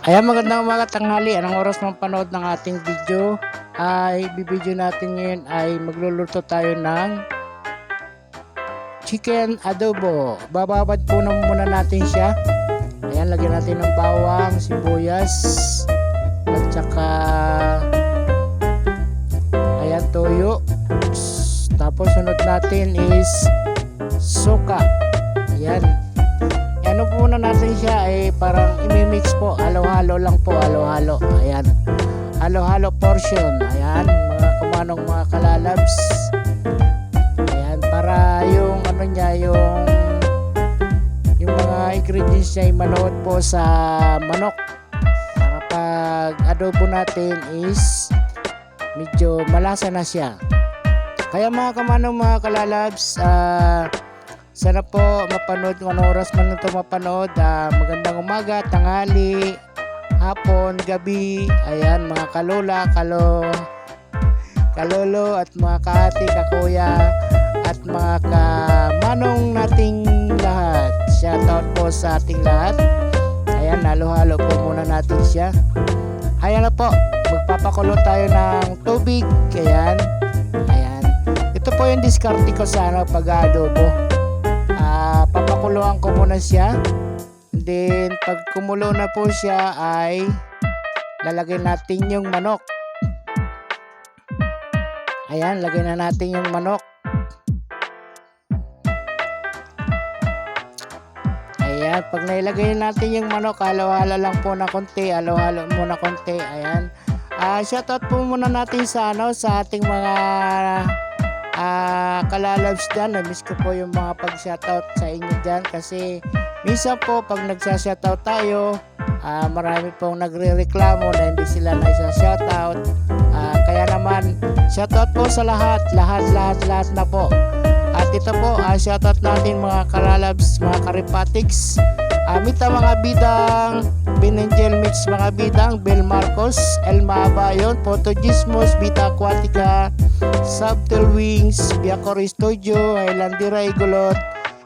Ayan, magandang umaga, tanghali. Anong oras ng panood ng ating video? Ay, bibideo natin ngayon ay magluluto tayo ng chicken adobo. Bababad po muna natin siya. Ayan, lagyan natin ng bawang, sibuyas, at saka ayan, toyo. Tapos sunod natin is suka. Ayan. Ano po na natin siya ay parang imimix po, halo-halo lang po, halo-halo. Ayan, halo-halo portion. Ayan, mga kumanong mga kalalabs. Ayan, para yung ano niya, yung mga ingredients niya ay manood po sa manok. Para pag adobo natin is medyo malasa na siya. Kaya mga kumanong mga kalalabs, sana po mapanood kung anong oras man ito mapanood. Magandang umaga, tanghali, hapon, gabi. Ayan, mga kalola, kalolo at mga kaati, kakuya at mga kamanong nating lahat. Shoutout po sa ating lahat. Ayan, halo-halo po muna natin siya. Ayan na po, magpapakulo tayo ng tubig. Ayan, ayan. Ito po yung diskarte ko sa pag-adobo. Papakuluan ko muna siya, then pag kumulo na po siya ay lalagyan natin yung manok. Ayan, lagyan na natin yung manok. Ayan, pag nailagay natin yung manok, halo-halo lang po na konti, halo-halo muna konti. Ayan, shoutout po muna natin sa sa ating mga kalalabs dyan. Na-miss ko po yung mga pag-shoutout sa inyo dyan, kasi minsan po pag nagsa-shoutout tayo, marami pong nagre-reklamo na hindi sila na-shoutout. Kaya naman, shoutout po sa lahat na po. At ito po, shoutout natin mga kalalabs, mga karipatics, Mita mga bidang Binangel Mix, mga bidang Bel Marcos, Elma Abayon, Photogismos, Bita Aquatica, Subtle Wings, Biacori Studio, Highlandira Igolot,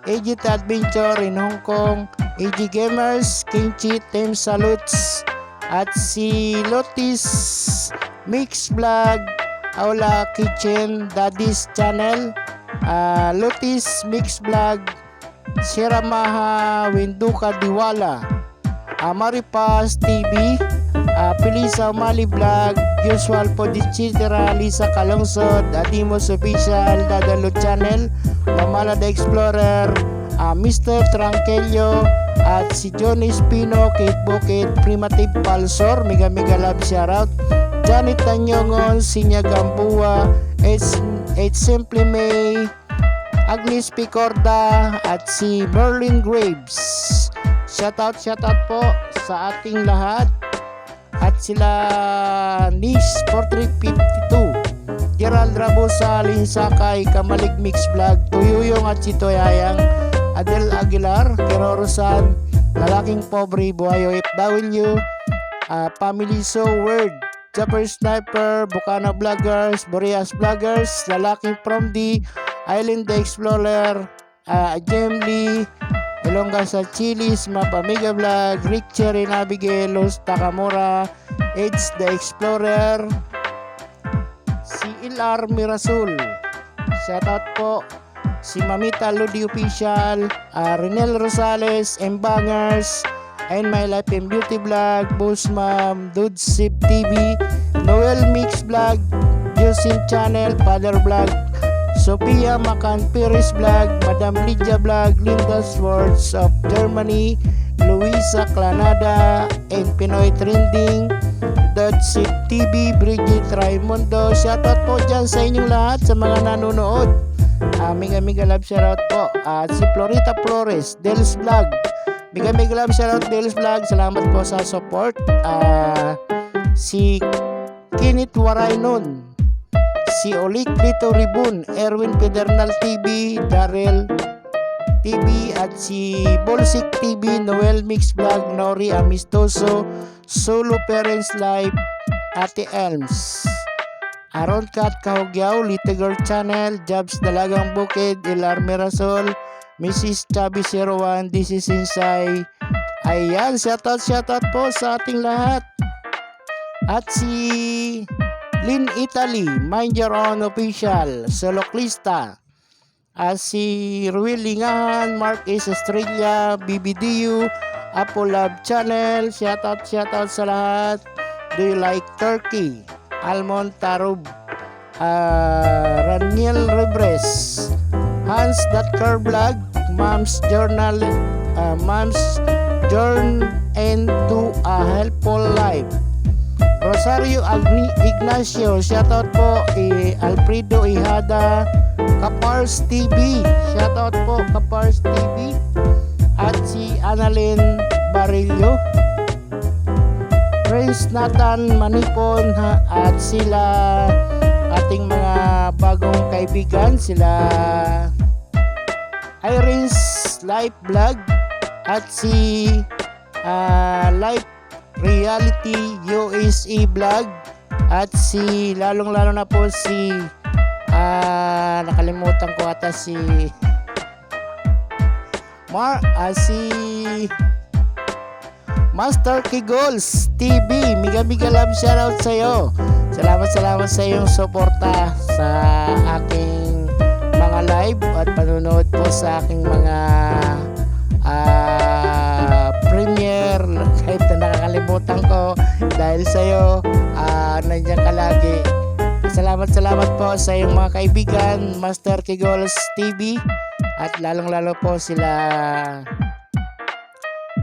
AG Adventure in Hong Kong, AG Gamers, Kinchi, Tem Salutes, at si Lotis Mix Vlog, Aula Kitchen, Daddy's Channel, Lotis Mix Vlog, Sierra Maha, Winduka Diwala, Maripas TV, Pilisa Mali Vlog, Usual Podichitera, Lisa Kalungsod, Adimos Official, Dadalo Channel, Mamala the Explorer, Mr. Tranquillo, at si Johnny Espino, Kate Bukit, Primitive Palsor, Mega Love Shoutout, Janet Tanyongon, Sinya Gambua, It's Simply May, Agnes Picorda, at si Merlin Graves. Shoutout po sa ating lahat. At sila Nish 4352, Gerald Rabosa, Linsakay, Kamalig Mix Vlog, Tuyuyong at si Toyayang, Adel Aguilar, Kerorosan, Lalaking Pobre, Buhayo FW, Family So Word, Japper Sniper, Bukana Vloggers, Boreas Vloggers, Lalaking From D, Island the Explorer, Jem Lee, Ilongga sa Chilis, Mapamiga Vlog, Rick Cherry Navigate, Los Takamura, Edge the Explorer, si Ilar Mirasul. Shoutout po si Mamita Ludi Official, Renel Rosales, Embangers, and My Life in Beauty Vlog, Boss Ma'am, Dudsip TV, Noel Mix Vlog, Jusin Channel, Father Vlog, Sophia Makan Piris Vlog, Madam Lydia Vlog, Linda Swords of Germany, Luisa Clanada, and Pinoy Trending, Dudsip TV, Bridget Raimundo. Shoutout po dyan sa inyong lahat sa mga nanonood. Mega love shoutout po. Si Florita Flores, Dels Vlog, mega love shoutout Dels Vlog. Salamat po sa support. Si Kinit Waraynon, si Olik Lito Ribun, Erwin Pedernal TV, Darrell TV, at si Bolsik TV, Noel Mix Vlog, Nori Amistoso, Solo Parents Live, Ate Elms, Aaron Kat Kahugyaw, Little Girl Channel, Jobs Dalagang Bukid, Ilar Mirasol, Mrs. Chubby 01, This is Inside, Ayan, shoutout po sa ating lahat. At si Lin Italy, Mind Your Own Official, Soloklista. At si Ruel Lingahan, Mark S. Estrella, BBDU, Apple Love Channel, shoutout sa lahat. Do you like turkey? Almond Tarub, Raniel Rebres, Hans.Car Vlog, Mom's Journal, Mom's Journey into a Helpful Life. Rosario Ignacio, shoutout po Alfredo Ihada, Kapars TV, shoutout po Kapars TV. At si Annalyn Barillo, Prince Nathan Manipon, at sila ating mga bagong kaibigan, sila Irene's Life Vlog at si Life Reality USA Vlog at si lalong na po si nakalimutan ko ata si si Master Kigols TV. Miga love shoutout sa iyo. Salamat sa iyong suporta sa aking mga live at panonood po sa aking mga premiere. Kahit na nakakalimutan ko dahil sa iyo, nandiyan ka lagi. Salamat po sa iyong mga kaibigan, Master Kigols TV, at lalong po sila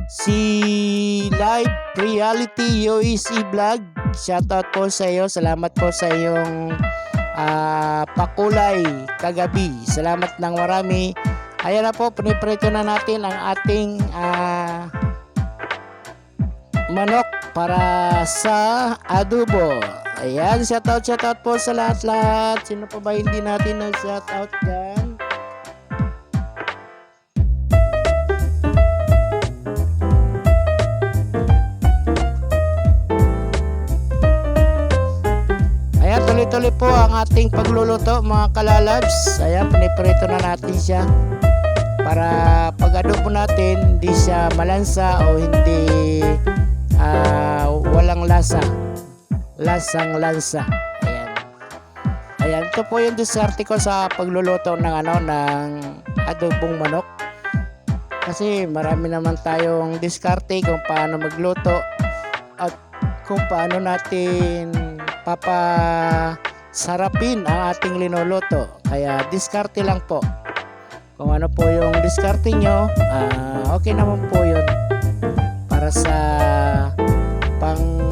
si Live Reality USA Vlog. Shoutout po sa iyo. Salamat po sa iyong pakulay kagabi. Salamat ng marami. Ayan na po, piniprito na natin ang ating manok para sa adobo. Ayan, shoutout po sa lahat. Sino pa ba hindi natin nag-shoutout dyan? Ayan, tuloy po ang ating pagluluto mga kalalabs. Ayan, piniprito na natin siya para pag adobo natin hindi siya malansa o hindi walang lasang lansa. Ayan, ito po yung diskarte ko sa pagluluto ng adobong manok. Kasi marami naman tayong diskarte kung paano magluto at kung paano natin papasarapin ang ating linuluto. Kaya diskarte lang po. Kung ano po yung diskarte nyo, okay naman po yun para sa pang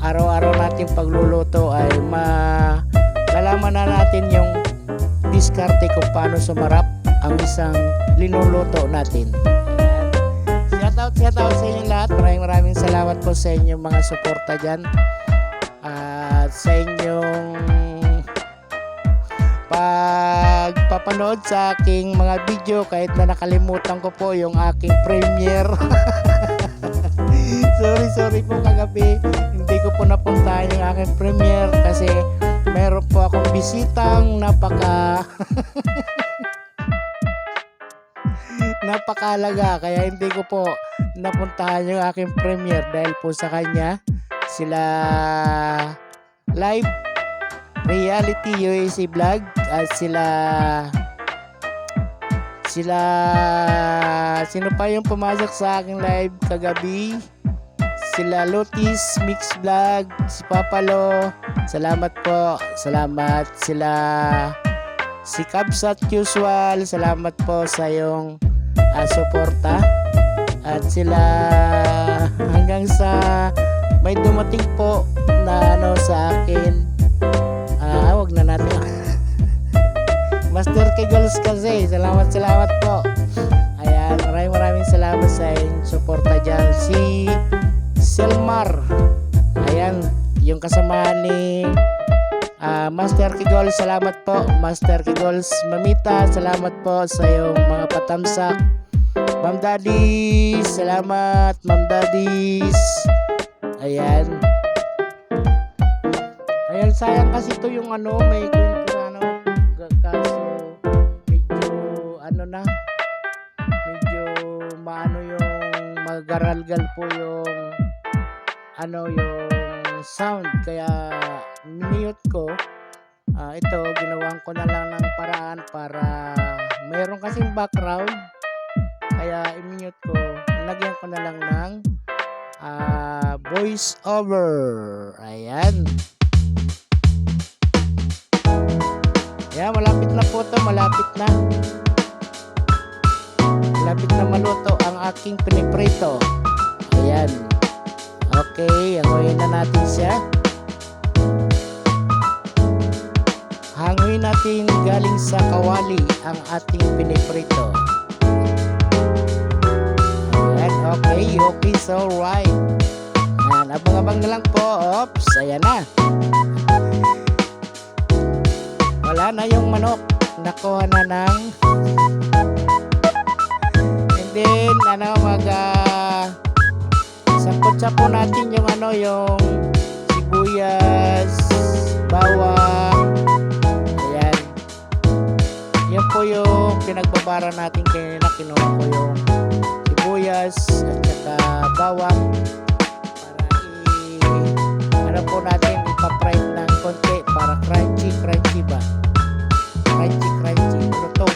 araw-araw nating pagluluto ay malalaman na natin yung diskarte kung paano sumarap ang isang linuluto natin. Shoutout sa inyo lahat. Maraming salamat po sa inyong mga suporta dyan at sa inyong pagpapanood sa aking mga video kahit na nakalimutan ko po yung aking premiere. sorry po kagabi, hindi ko po napuntahan yung aking premiere kasi meron po akong bisitang napakalaga, kaya hindi ko po napuntahan yung aking premiere dahil po sa kanya. Sila Live Reality USA Vlog at sila sino pa yung pumasok sa aking live kagabi, sila Lotis Mix Vlog, si Papalo, salamat sila si Kabsat Usual, salamat po sa yung suporta, at sila hanggang sa may dumating po na sa akin, wag na natin Master Kigols kasi, salamat po. Ayan, maraming salamat sa inyong suporta dyan. Si Selmar, ayan, yung kasamahan ni Master Kigols, salamat po Master Kigols. Mamita, salamat po sa iyong mga patamsak. Ma'am Daddy, salamat Ma'am Daddies. Ayan, sayang kasi ito yung may kwento kaso medyo medyo maano yung garalgal po yung yung sound, kaya minute ko. Ito ginawan ko na lang ng paraan para mayroon kasing background, kaya i-mute ko, lagyan ko na lang ng voice over. Ayan, malapit na po to, malapit na maluto ang aking piniprito. Ayan, okay, hanguin na natin siya. Hanguin natin galing sa kawali ang ating piniprito. Ayan, okay, so right. Ayan, abang-abang na lang po. Oops, ayan na. Wala na yung manok. Nakuha na ng and then sapot-sapo natin yung yung sibuyas, bawang. Ayan, yan po yung pinagbabara natin kanina. Kinuha ko yung sibuyas at saka bawang para po natin ipapry ng konti para crunchy ba, crunchy,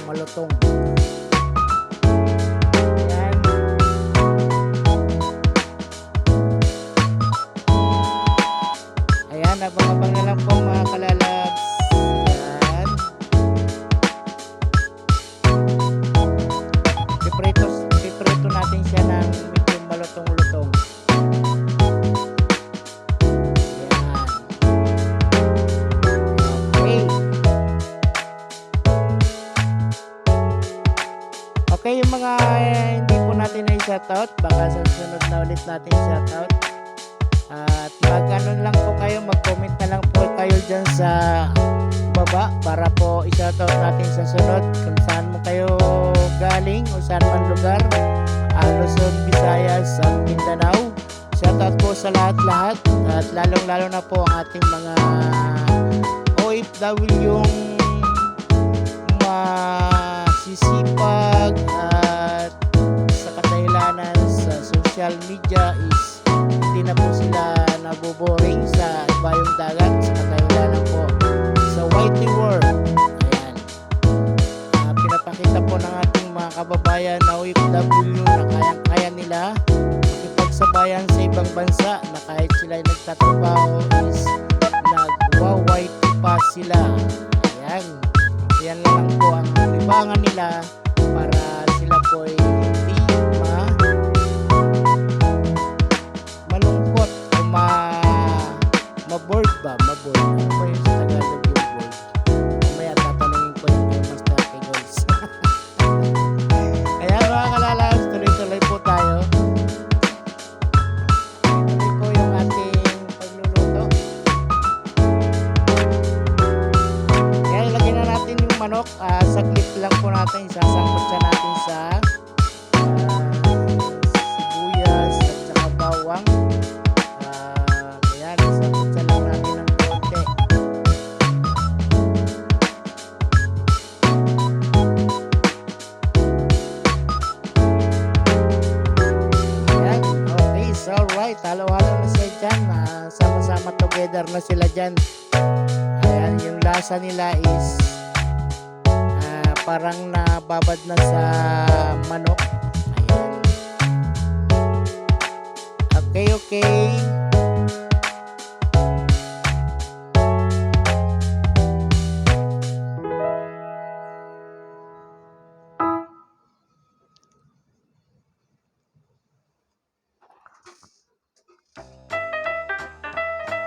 malutong. Ayan, abang-abang na lang po mga kalalabs. Ayan, piprito natin siya ng medyo malutong-lutong. Okay, yung mga hindi po natin na i-shoutout, baka sa sunod na ulit natin i-shoutout. At lang po kayo, mag-comment na lang po kayo dyan sa baba para po i-shoutout natin sa sunod kung saan mo kayo galing o saan man lugar, Luzon, Visayas at Mindanao. Shoutout po sa lahat-lahat at lalong-lalo na po ang ating mga OFW yung masisipag at sa kadahilanan sa social media is hindi na po sila naboboring sa ibayong dagat sa kadahilanan po sa YT World. Ayan, pinapakita po ng ating mga kababayan na OFW na kayang-kaya nila makipagsabayan sa ibang bansa, na kahit sila ay nagtatrabaho is nag-YT pa sila. Ayan, yan lang po ang libangan nila para sila po ay hindi malungkot o ma-board ba? Ma-board. Ano po yung sa Tagalog yung board? Mamaya tatanungin ko yung kay Master Kegos. Ayan mga kalalas, tuloy-tuloy po tayo. Tuloy po yung ating pagluluto. Kaya ilagyan na natin yung manok. Saglit lang po natin, isasangkot siya natin sa sibuyas at saka bawang. Ayan, isangkot siya lang natin ng konti. Ayan, okay, so alright, halo-halo na siya dyan. Sama-sama together na sila dyan. Ayan, yung lasa nila is parang nababad na sa manok. Ayan. Okay.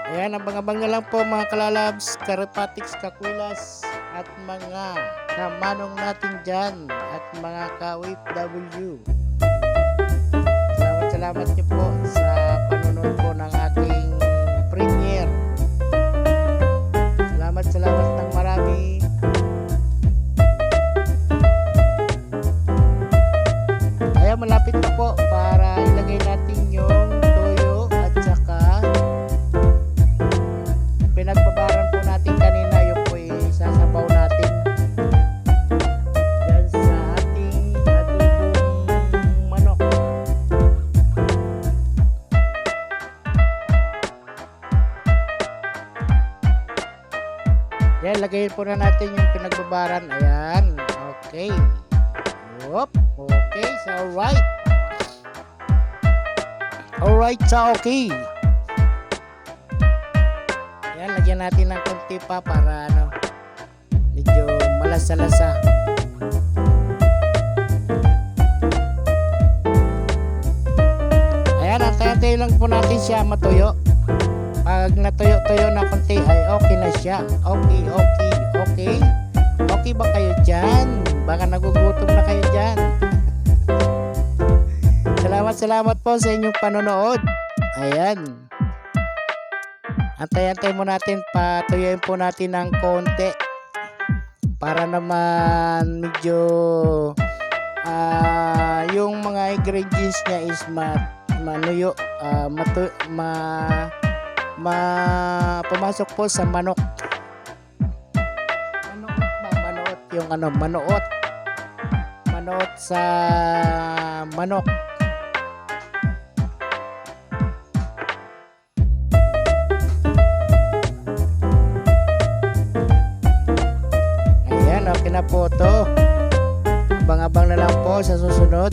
Ayan, abang-abang na lang po mga kalalabs, karepatics, kakwilas at mga kamanong natin dyan at mga ka-OFW. Salamat niyo po sa panonood po ng ating premiere. Salamat ng marami. Ayan, malapit na po para ilagay natin yung toyo at saka pinagbabaran po natin kanina, yung po isasabaw natin dyan sa ating adobong manok. Ayan, lagayin po na natin yung pinagbabaran. Ayan. Okay. Whoop. Okay. So, alright. Alright, so okay. Ayan, lagyan natin ng konti pa para medyo malasa-lasa. Ayan, antay-antay lang po natin siya matuyo. Pag natuyo-tuyo na konti ay okay na siya. Okay. Okay ba kayo dyan? Baka nagugutom na kayo dyan. Salamat po sa inyong panonood. Ayan. Antay-antay mo natin, patuyuin po natin ng konti para naman medyo yung mga ingredients niya is manuyo, pumasok po sa manok. Manuot yung manuot sa manok. Ayan, okay na po to. Abang-abang na lang po sa susunod.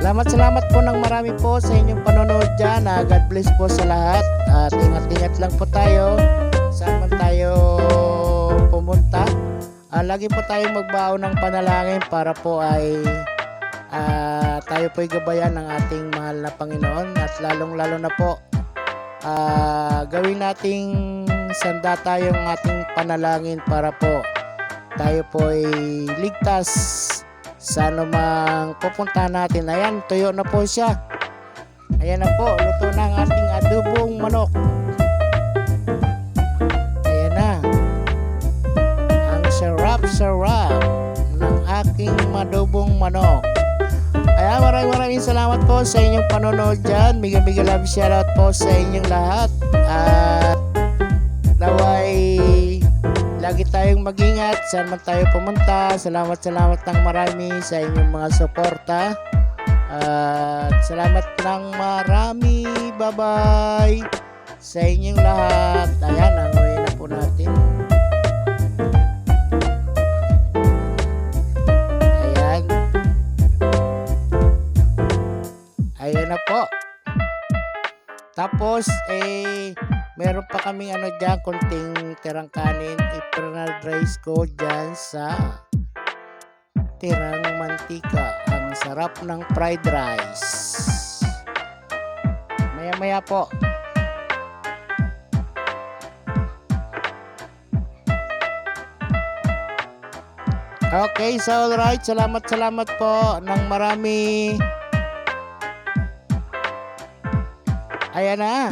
Salamat po ng marami po sa inyong panonood dyan. God bless po sa lahat. At ingat-ingat lang po tayo. Saan man tayo pumunta. Lagi po tayong magbaon ng panalangin para po ay tayo po ay gabayan ng ating mahal na Panginoon. At lalong-lalo na po gawin nating sanda tayong ating panalangin para po tayo po ay ligtas sa anumang pupuntahan natin. Ayan, tuyo na po siya. Ayan na po, luto na ang ating adobong manok. Ayan na. Ang sarap ng aking madobong manok. Ayan, maraming salamat po sa inyong panonood dyan. Bigyan love shoutout po sa inyong lahat. At naway lagi tayong mag-ingat saan man tayo pumunta. Salamat ng marami sa inyong mga suporta. At salamat ng marami. Bye-bye sa inyong lahat. Ayan, nanguhin na po natin. Ayan na po. Tapos meron pa kaming dyan, konting tirang kanin. I-fried rice ko dyan sa tirang mantika. Ang sarap ng fried rice. Maya po. Okay, so alright. Salamat po ng marami. Ayan na.